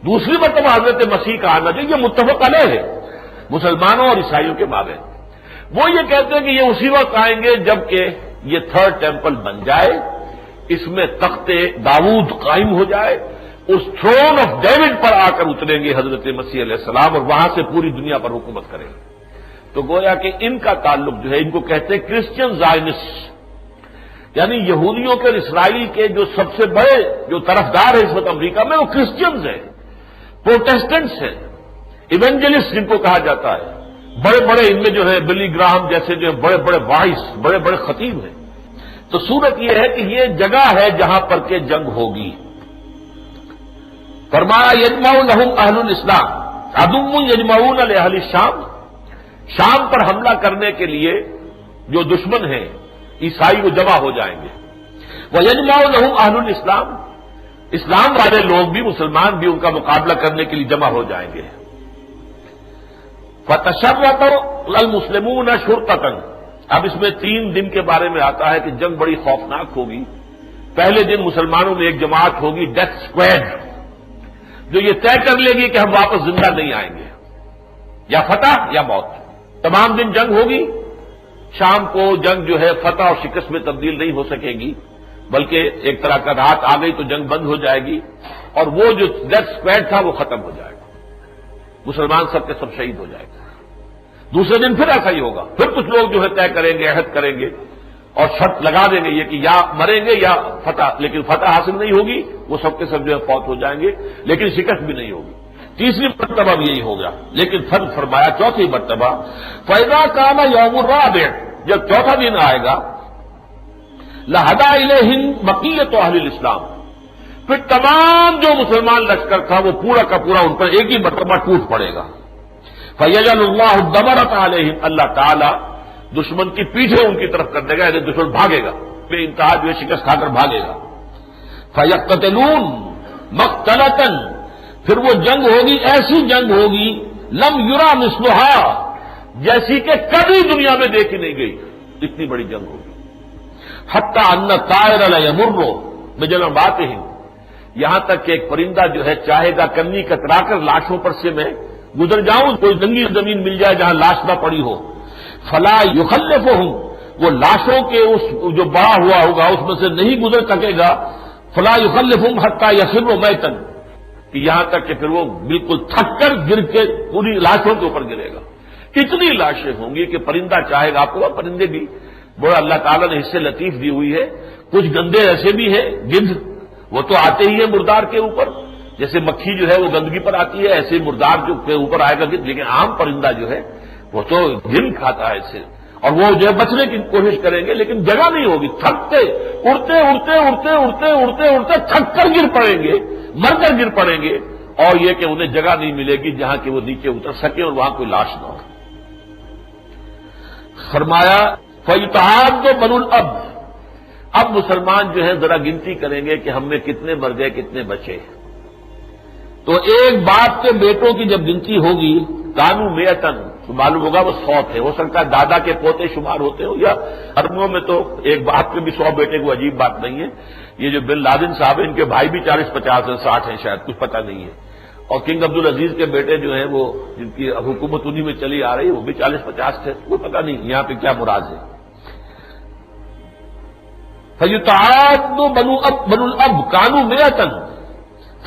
دوسری مرتبہ حضرت مسیح کا آنا جو یہ متفق علیہ ہے مسلمانوں اور عیسائیوں کے مابین، وہ یہ کہتے ہیں کہ یہ اسی وقت آئیں گے جبکہ یہ تھرڈ ٹیمپل بن جائے، اس میں تخت داؤد قائم ہو جائے، اس تھرون آف ڈیوڈ پر آ کر اتریں گے حضرت مسیح علیہ السلام اور وہاں سے پوری دنیا پر حکومت کریں گے۔ تو گویا کہ ان کا تعلق جو ہے، ان کو کہتے ہیں کرسچن زائنسٹ، یعنی یہودیوں کے اور اسرائیل کے جو سب سے بڑے جو طرفدار ہیں اس وقت امریکہ میں وہ کرسچنز ہیں، پروٹیسٹنٹس ہیں، ایونجلسٹ جن کو کہا جاتا ہے، بڑے بڑے ان میں جو ہے بلی گراہم جیسے جو بڑے بڑے وائس، بڑے بڑے خطیب ہیں۔ تو صورت یہ ہے کہ یہ جگہ ہے جہاں پر کہ جنگ ہوگی۔ فرمایا یجمع لہم اہل الاسلام عدو یجمعون لاہل الشام، شام پر حملہ کرنے کے لیے جو دشمن ہیں عیسائی وہ جمع ہو جائیں گے، ویجمع لہم اہل الاسلام، اسلام والے لوگ بھی مسلمان بھی ان کا مقابلہ کرنے کے لیے جمع ہو جائیں گے۔ فتشرط المسلمون شرطۃ، اب اس میں 3 دن کے بارے میں آتا ہے کہ جنگ بڑی خوفناک ہوگی۔ پہلے دن مسلمانوں میں ایک جماعت ہوگی ڈیتھ اسکواڈ، جو یہ طے کر لے گی کہ ہم واپس زندہ نہیں آئیں گے، یا فتح یا موت۔ تمام دن جنگ ہوگی، شام کو جنگ جو ہے فتح اور شکست میں تبدیل نہیں ہو سکے گی، بلکہ ایک طرح کا رات آ گئی تو جنگ بند ہو جائے گی، اور وہ جو ڈیتھ اسکواڈ تھا وہ ختم ہو جائے گا، مسلمان سب کے سب شہید ہو جائے گا۔ دوسرے دن پھر ایسا ہی ہوگا، پھر کچھ لوگ جو ہے طے کریں گے، عہد کریں گے اور شرط لگا دیں گے یہ کہ یا مریں گے یا فتح، لیکن فتح حاصل نہیں ہوگی، وہ سب کے سب جو ہے فوت ہو جائیں گے، لیکن شکست بھی نہیں ہوگی۔ تیسری مرتبہ بھی یہی ہوگا، لیکن فرق فرمایا چوتھی مرتبہ فَإِذَا كَانَ يَوْمُ الرَّابِعِ، جب چوتھا دن آئے گا لَهَدَا إِلَيْهِمْ بَقِيَّةُ أَهْلِ الْإِسْلام، پھر تمام جو مسلمان لشکر تھا وہ پورا کا پورا ان پر ایک ہی مرتبہ ٹوٹ پڑے گا۔ فَيَجْعَلُ اللَّهُ الدَّمَرَةَ عَلَيْهِمْ، اللہ تعالیٰ دشمن کی پیٹھیں ان کی طرف کر دے گا، یعنی دشمن بھاگے گا، بے انتہا جو ہے شکست کھا کر بھاگے گا۔ فَيَقْتَتِلُونَ مَقْتَلَةً، پھر وہ جنگ ہوگی، ایسی جنگ ہوگی لم یرا مثلھا، جیسی کہ کبھی دنیا میں دیکھی نہیں گئی، اتنی بڑی جنگ ہوگی۔ حتی ان الطائر لیمر بجنباتہم، یہاں تک کہ ایک پرندہ جو ہے چاہے گا کنی کترا کر لاشوں پر سے میں گزر جاؤں، کوئی ننگی زمین مل جائے جہاں لاش نہ پڑی ہو، فلا یخلفہم، وہ لاشوں کے اس جو بڑا ہوا ہوگا اس میں سے نہیں گزر سکے گا، فلا یخلفہم حتی یخر میتا، کہ یہاں تک کہ پھر وہ بالکل تھک کر گر کے پوری لاشوں کے اوپر گرے گا۔ کتنی لاشیں ہوں گی کہ پرندہ چاہے گا، آپ کو پرندے بھی بڑا اللہ تعالیٰ نے حصے لطیف دی ہوئی ہے، کچھ گندے ایسے بھی ہیں، گدھ وہ تو آتے ہی ہیں مردار کے اوپر، جیسے مکھی جو ہے وہ گندگی پر آتی ہے، ایسے مردار جو کے اوپر آئے گا گدھ، لیکن عام پرندہ جو ہے وہ تو گن کھاتا ہے اس سے، اور وہ جو ہے بچنے کی کوشش کریں گے لیکن جگہ نہیں ہوگی، تھکتے اڑتے اڑتے اڑتے اڑتے اڑتے اڑتے تھک کر گر پڑیں گے، مر کر گر پڑیں گے، اور یہ کہ انہیں جگہ نہیں ملے گی جہاں کہ وہ نیچے اتر سکے اور وہاں کوئی لاش نہ ہو۔ فرمایا فَيُتَعَادُ بَنُو الْأَبْ، اب مسلمان جو ہے ذرا گنتی کریں گے کہ ہم میں کتنے مر گئے کتنے بچے، تو ایک باپ کے بیٹوں کی جب گنتی ہوگی کانو میتن، تو معلوم ہوگا وہ 100 تھے، ہو سکتا ہے دادا کے پوتے شمار ہوتے ہو، یا عربوں میں تو ایک باپ کے بھی 100 بیٹے کو عجیب بات نہیں ہے۔ یہ جو بن لادن صاحب ہیں ان کے بھائی بھی 40-50 ہیں، 60 ہیں شاید، کچھ پتہ نہیں ہے، اور کنگ عبدالعزیز کے بیٹے جو ہیں وہ جن کی حکومت انہی میں چلی آ رہی ہے وہ بھی 40-50 تھے، کوئی پتہ نہیں یہاں پہ کیا مراد ہے۔ فَيُتَعَادُ بَنُو الْأَبْ كَانُوا مِئَةً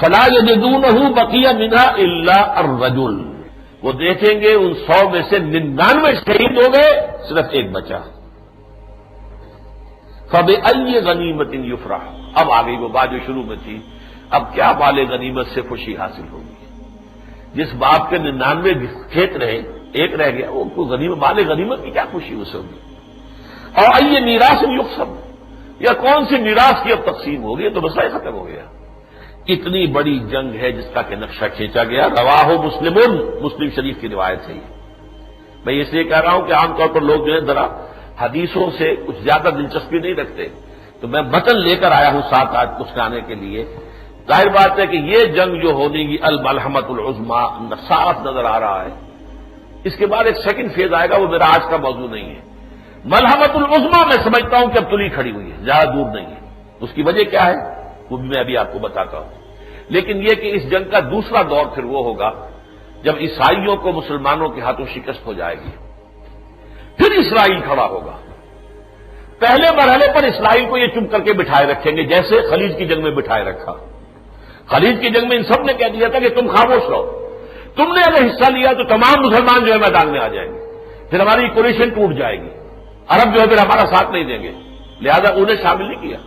فَلَا يَجِدُونَهُ بَقِيَ مِنْهَا إِلَّا الرَّجُلُ، وہ دیکھیں گے ان 100 میں سے 99 شہید ہو گئے، صرف ایک بچا۔ فَبِأَيِّ غَنِيمَةٍ يُفْرَحُ، اب آ گئی وہ بات جو شروع میں تھی، اب کیا مال غنیمت سے خوشی حاصل ہوگی؟ جس باپ کے 99 کھیت رہے ایک رہ گیا، وہ کو غنیمت، مال غنیمت کی کیا خوشی اسے ہوگی؟ اور أَيِّ مِيرَاثٍ يُقْسَمُ، یا کون سی میراث کی اب تقسیم ہوگی؟ تو مسئلہ ہی ختم ہو گیا۔ اتنی بڑی جنگ ہے جس کا کہ نقشہ کھینچا گیا، رواہ مسلمون، مسلم شریف کی روایت ہے۔ میں اس لیے کہہ رہا ہوں کہ عام طور پر لوگ جو ہے ذرا حدیثوں سے کچھ زیادہ دلچسپی نہیں رکھتے، تو میں متن لے کر آیا ہوں ساتھ آج کچھ کہنے کے لیے۔ ظاہر بات ہے کہ یہ جنگ جو ہونے گی الملحمۃ العظمیٰ صاف نظر آ رہا ہے۔ اس کے بعد ایک سیکنڈ فیز آئے گا، وہ میرا آج کا موضوع نہیں ہے۔ ملحمۃ العظمیٰ میں سمجھتا ہوں کہ اب تلی کھڑی ہوئی ہے، زیادہ دور نہیں ہے۔ اس کی وجہ کیا ہے وہ بھی میں ابھی آپ کو بتاتا ہوں۔ لیکن یہ کہ اس جنگ کا دوسرا دور پھر وہ ہوگا جب عیسائیوں کو مسلمانوں کے ہاتھوں شکست ہو جائے گی، پھر اسرائیل کھڑا ہوگا۔ پہلے مرحلے پر اسرائیل کو یہ چپ کر کے بٹھائے رکھیں گے، جیسے خلیج کی جنگ میں بٹھائے رکھا۔ خلیج کی جنگ میں ان سب نے کہہ دیا تھا کہ تم خاموش رہو، تم نے اگر حصہ لیا تو تمام مسلمان جو ہے میدان میں آ جائیں گے، پھر ہماری ایکویشن ٹوٹ جائے گی، عرب جو ہے پھر ہمارا ساتھ نہیں دیں گے، لہذا انہیں شامل نہیں کیا۔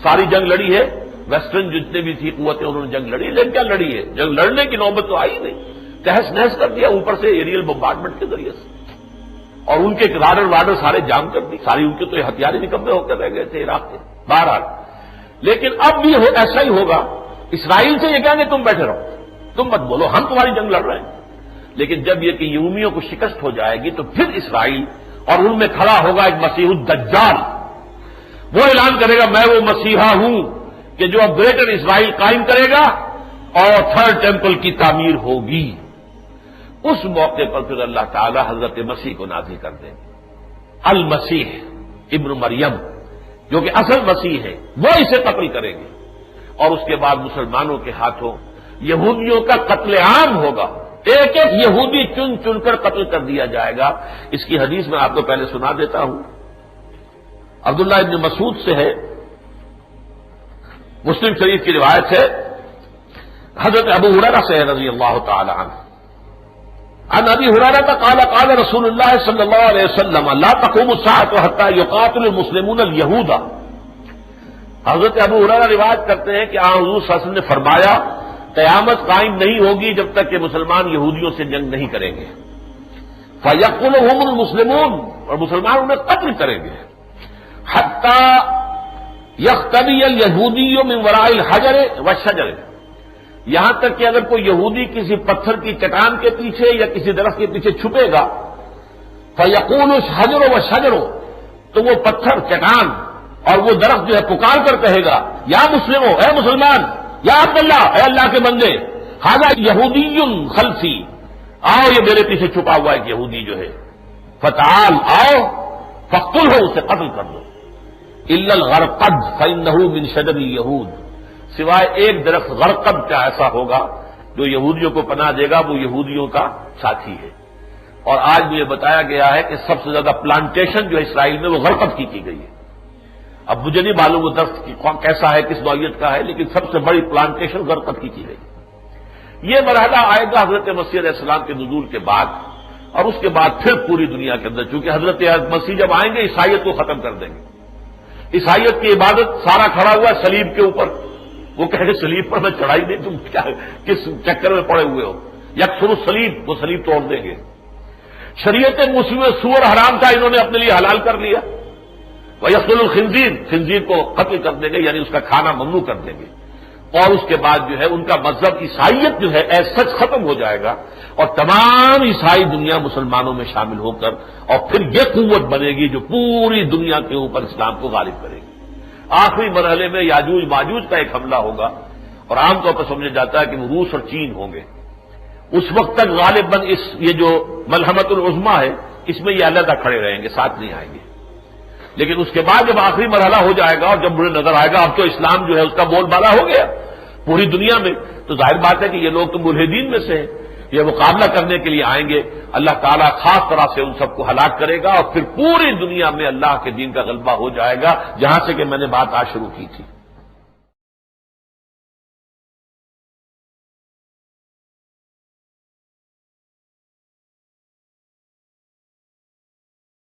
ساری جنگ لڑی ہے، ویسٹرن جتنے بھی تھی قوتیں انہوں نے جنگ لڑی، لیکن کیا لڑی ہے؟ جنگ لڑنے کی نوبت تو آئی نہیں، تہس نہس کر دیا اوپر سے ایریل بمبارڈمنٹ کے ذریعے سے، اور ان کے رادر سارے جام کر دی، ساری ان کے تو ہتھیار نکمے ہو کر رہ گئے تھے عراق کے بہرحال۔ لیکن اب بھی ایسا ہی ہوگا، اسرائیل سے یہ کہیں گے تم بیٹھے رہو، تم مت بولو، ہم تمہاری جنگ لڑ رہے ہیں۔ لیکن جب یہ کہ یہودیوں کو شکست ہو جائے گی تو پھر اسرائیل، اور ان میں کھڑا ہوگا ایک مسیح الدجال، وہ اعلان کرے گا میں وہ مسیحا ہوں کہ جو اب گریٹر اسرائیل قائم کرے گا اور تھرڈ ٹیمپل کی تعمیر ہوگی۔ اس موقع پر پھر اللہ تعالی حضرت مسیح کو نازل کر دیں گے، المسیح ابن مریم، جو کہ اصل مسیح ہے، وہ اسے قتل کریں گے، اور اس کے بعد مسلمانوں کے ہاتھوں یہودیوں کا قتل عام ہوگا، ایک ایک یہودی چن چن کر قتل کر دیا جائے گا۔ اس کی حدیث میں آپ کو پہلے سنا دیتا ہوں، عبداللہ ابن مسعود سے ہے، مسلم شریف کی روایت ہے، حضرت ابو ہریرہ سے ہے رضی اللہ تعالی عنہ، عن ابی ہریرہ قال قال رسول اللہ صلی اللہ علیہ وسلم لا تقوم الساعة حتى يقاتل المسلمون اليهود۔ حضرت ابو ہریرہ روایت کرتے ہیں کہ حضور صلی اللہ علیہ وسلم نے فرمایا قیامت قائم نہیں ہوگی جب تک کہ مسلمان یہودیوں سے جنگ نہیں کریں گے، فیقتلهم المسلمون، اور مسلمان انہیں قتل کریں گے، حتی یختبی الیہودی من وراء الحجر والشجر، یہاں تک کہ اگر کوئی یہودی کسی پتھر کی چٹان کے پیچھے یا کسی درخت کے پیچھے چھپے گا، فیقول الحجر والشجر، تو وہ پتھر چٹان اور وہ درخت جو ہے پکار کر کہے گا یا مسلمو، اے مسلمان، یا عبداللہ، اے اللہ کے بندے، ھذا یہودی خلفی، آؤ یہ میرے پیچھے چھپا ہوا ایک یہودی جو ہے، فتعال، آؤ، فاقتلہ، اسے قتل کر دو، الا الغرقد فانہ من شجر الیہود، سوائے ایک درخت غرقد کا ایسا ہوگا جو یہودیوں کو پناہ دے گا، وہ یہودیوں کا ساتھی ہے۔ اور آج مجھے بتایا گیا ہے کہ سب سے زیادہ پلانٹیشن جو ہے اسرائیل میں وہ غرقد کی گئی ہے۔ اب مجھے نہیں معلوم وہ درخت کیسا ہے، کس نوعیت کا ہے، لیکن سب سے بڑی پلانٹیشن غرقد کی گئی۔ یہ مرحلہ آئے گا حضرت مسیح علیہ السلام کے نزول کے بعد، اور اس کے بعد پھر پوری دنیا کے اندر، چونکہ حضرت مسیح جب آئیں گے عیسائیت کو ختم کر دیں گے۔ عیسائیت کی عبادت سارا کھڑا ہوا ہے سلیب کے اوپر، وہ کہہ کہ سلیب پر میں چڑھائی نہیں، تم کیا کس چکر میں پڑے ہوئے ہو، یکسر السلیب، وہ سلیب توڑ دیں گے۔ شریعت موسیٰ میں سور حرام تھا، انہوں نے اپنے لیے حلال کر لیا، وَيَقْتُلُ الْخِنزِيرَ، خنزیر کو قتل کر دیں گے، یعنی اس کا کھانا ممنوع کر دیں گے، اور اس کے بعد جو ہے ان کا مذہب عیسائیت جو ہے ایز سچ ختم ہو جائے گا، اور تمام عیسائی دنیا مسلمانوں میں شامل ہو کر، اور پھر یہ قوت بنے گی جو پوری دنیا کے اوپر اسلام کو غالب کرے گی۔ آخری مرحلے میں یاجوج ماجوج کا ایک حملہ ہوگا، اور عام طور پر سمجھا جاتا ہے کہ وہ روس اور چین ہوں گے۔ اس وقت تک غالباً یہ جو ملحمۃ العظمیٰ ہے، اس میں یہ علیحدہ کھڑے رہیں گے، ساتھ نہیں آئیں گے۔ لیکن اس کے بعد جب آخری مرحلہ ہو جائے گا اور جب مجھے نظر آئے گا اب تو اسلام جو ہے اس کا بول بالا ہو گیا پوری دنیا میں، تو ظاہر بات ہے کہ یہ لوگ تو ملحدین میں سے ہیں، یہ مقابلہ کرنے کے لیے آئیں گے، اللہ تعالیٰ خاص طرح سے ان سب کو ہلاک کرے گا، اور پھر پوری دنیا میں اللہ کے دین کا غلبہ ہو جائے گا، جہاں سے کہ میں نے بات آج شروع کی تھی۔